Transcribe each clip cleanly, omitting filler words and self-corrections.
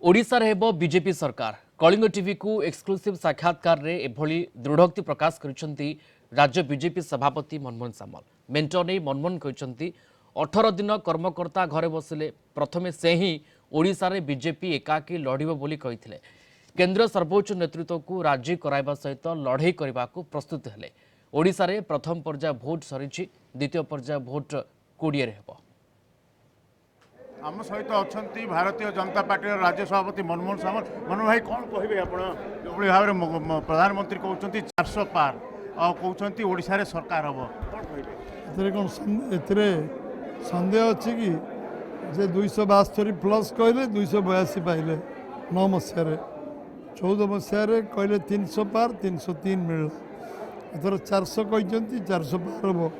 ओडिशा रे हेबो बीजेपी सरकार कलिंग टीवी को एक्सक्लूसिव साक्षात्कार रे एभली दृढ़ोक्ति प्रकाश करिसंती राज्य बीजेपी सभापति मनमोहन सामल। मेंटो नै मनमोहन कहिसंती 18 दिन कर्मकर्ता घरे बसिले प्रथमे से ही ओडिशा रे बीजेपी एकाकी लढिबो बोली कहिथिले। केंद्र सर्वोच्च नेतृत्व को राजी कराइबा सहित लढई करबा को प्रस्तुत हेले। ओडिशा रे प्रथम पर्याय भोट सरिछि, द्वितीय पर्याय भोट 20 रे हेबो। आम सहित अच्छा भारतीय जनता पार्टी राज्य सभापति मनमोहन सामल। मनमोहन भाई कौन कहे आप जो भाव में प्रधानमंत्री कहते 400 पार आ कहते ओडिशा रे सरकार हम कौन सन्देह अच्छी कि जे 272 प्लस कहले 282 पाइले 9 मसीह 14 मसीह कहले 300 पार 303 मिलला। एथर 400 कहते 400 पार हम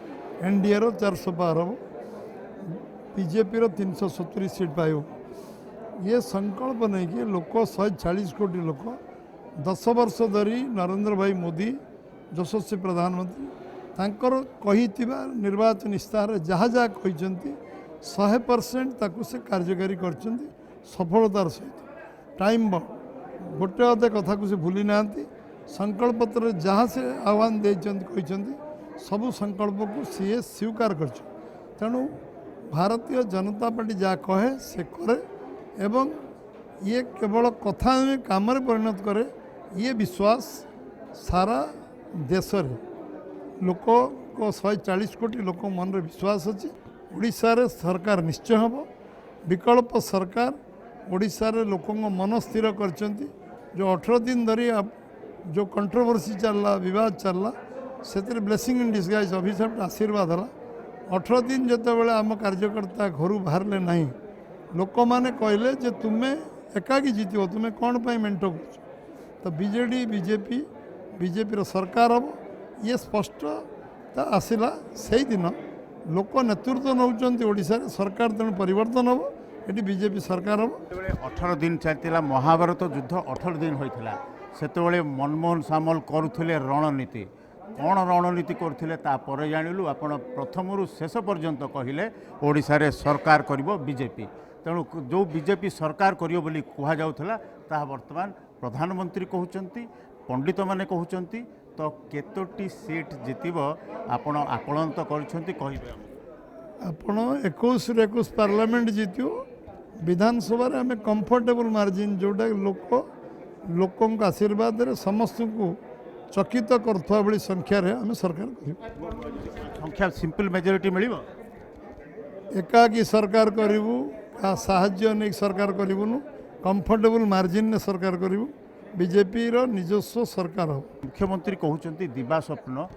एनडीए रो 400 पार हम बीजेपी रो 370 सीट पाइब। ये संकल्प नहीं कि लोक 140 कोटी लोक 10 वर्ष धरी नरेंद्र भाई मोदी यशस्वी प्रधानमंत्री तांकर कहिथिबा निर्वाचन इस्ताहार जहाँ जहाँ कहते 100% ताकू से कार्यकारी करछंती सफलतार सहित। टाइम बॉन्ड गोटे अधे कथा को से भूली नांती। संकल्प पत्र जहाँ से आह्वान कहते सबू संकल्प को सी स्वीकार कर। तेणु भारतीय जनता पार्टी जहाँ कहे से करे एवं ये केवल कथा में काम परिणत करे ये विश्वास सारा देश रे लोक को 140 कोटी लोक मन रे विश्वास अच्छी। ओडिशा रे सरकार निश्चय हम विकल्प सरकार ओडिशा रे लोक मन स्थिर करचंती। जो 18 दिन धरी जो कंट्रोवर्सी चलला विवाद चलला से ब्लेसिंग इन डिस्गाइज अभिशाप आशीर्वाद है। 18 दिन जितेबाला आम कार्यकर्ता घर बाहर ना लोक मैंने कहले जे तुम्हें एकाकी जीत तुम्हें कौन पाई मेंटो कर तो बीजेडी बीजेपी सरकार हम ये स्पष्टता आसला से दिन लोक नेतृत्व नौकरी सरकार तेणु परिवर्तन हम ये बीजेपी सरकार हम। 18 दिन चलता महाभारत युद्ध 18 दिन होता से मनमोहन सामल करुले रणनीति कौन रणनीति करथिले तापर जानिलु आपण प्रथम शेष पर्यंत कहले ओडिशा रे सरकार करिवो बीजेपी। तेणु जो बीजेपी सरकार करिवो बोली कहा जाउथला ता वर्तमान प्रधानमंत्री कहउचंती पंडित माने कहउचंती तो केतोटी सीट जितिबो आपण आकलन तो करछंती कहिबे आपण 21 रे 21 पार्लियामेंट जितियो विधानसभा रे हमें कंफर्टेबल मार्जिन जोटा लोकों का आशीर्वाद रे समस्त को चकित करुवा भाई संख्यार आम सरकार संख्या सिंपल मेजोरिटी मिल एकाकी सरकार करूँ साहाय्य नहीं सरकार करूँ कंफर्टेबल मार्जिन ने सरकार करूँ बीजेपी रो निजस्व सरकार हो। मुख्यमंत्री कहते दिवा स्वप्न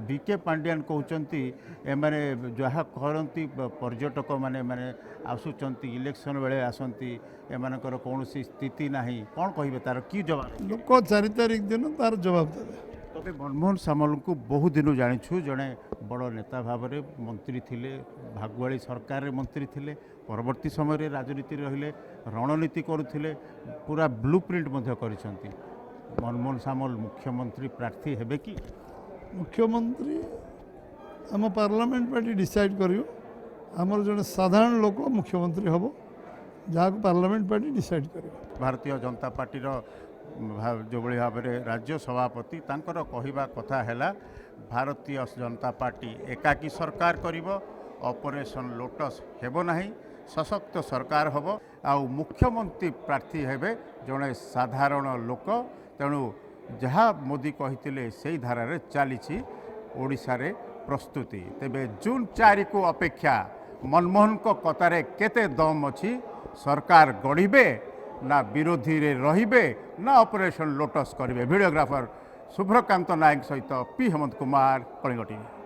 बीके पांड्यान कहते एमाने जहाँ करती पर्यटक माने माने आसुचंती इलेक्शन बेले आसती एमानकर कौन स्थिति ना कौन कहे तार कि जवाब लोक 4 तारिख दिन तार जवाब देवे। तबे मनमोहन सामल को बहुत दिन जाचु जड़े बड़ नेता भाव में मंत्री थिले भागुआली सरकार रे मंत्री थिले परवर्ती समय राजनीति रहिले रणनीति करुथिले पूरा ब्लूप्रिंट करिसंती। मनमोहन सामल मुख्यमंत्री प्रार्थी हेबे कि मुख्यमंत्री आम पार्लियामेंट पार्टी डिसाइड करियो आमर जड़े साधारण लोक मुख्यमंत्री हम जहाँ पार्लियामेंट पार्टी डिसाइड कर। भारतीय जनता पार्टी जो भाव में राज्य सभापति तांकर कहवा कथा है भारतीय जनता पार्टी एकाकी सरकार करिवो ऑपरेशन लोटस हेबो नाही सशक्त सरकार हम आउ मुख्यमंत्री प्रार्थी हेबे जड़े साधारण लोक। तेणु जहाँ मोदी कहते से धारा चली ओडिशा रे प्रस्तुति। तेबे जून 4 को अपेक्षा मनमोहन को कतारे केते दम अच्छी सरकार गढ़े ना विरोधी रे रहिबे ना ऑपरेशन लोटस करेंगे। वीडियोग्राफर शुभ्रकांत नायक सहित पी हेमंत कुमार कलिंग टीवी।